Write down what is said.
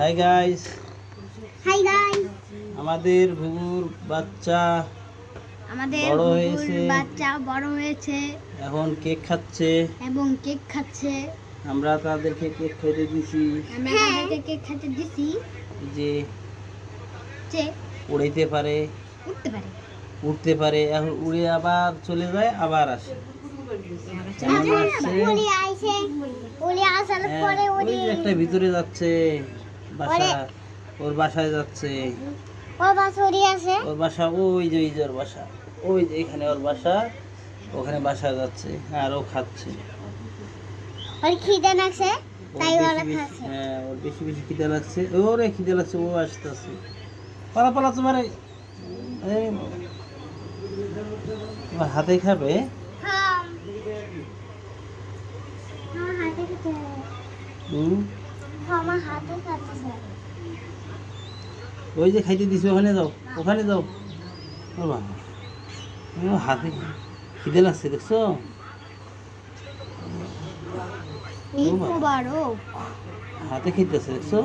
Hi guys, hi guys, আমাদের ভুগুর বাচ্চা আমাদের বড় ভুগুর হয়েছে। বাচ্চা বড় হয়েছে এখন কেক খাচ্ছে। এবং কেক খাচ্ছে। আমরা তাদেরকে কেক খেতে দিছি। আমরা তাদেরকে কেক খেতে দিছি যে যে উড়াইতে পারে, উঠতে পারে। উঠতে পারে। এখন উড়ে আবার চলে যায়, আবার আসে। যেমন আসছে, উড়ে আইছে, উড়ে আসার হ্যাঁ, পরে ওই যে একটা ভিতরে যাচ্ছে বাসা, ওর বাসায় যাচ্ছে। ওর বাসা উড়ে আসে। ওর বাসা ওই যে ওর বাসা, ওই যে এখানে ওর বাসা, ওখানে বাসা যাচ্ছে আর ও খাচ্ছে। ওর খিদে লাগছে ওর তাই বেশি ওরা বেশি- খাচ্ছে। হ্যাঁ, ওর বেশি বেশি খিদে লাগছে। ওরে খিদে লাগছে, ও আসতেছে। পালা পালা তোমার তোমার হাতে খাবে। হ্যাঁ, আমার হাতে খেতে, হুম, আমার হাতে খাচ্ছে। ওই যে খাইতে দিছি, ওখানে যাও, ওখানে যাও। ও বাবা, ও হাতে খিদে লাগছে, দেখছো? ঈদ মোবারক। হাতে খিদেছে, দেখছো?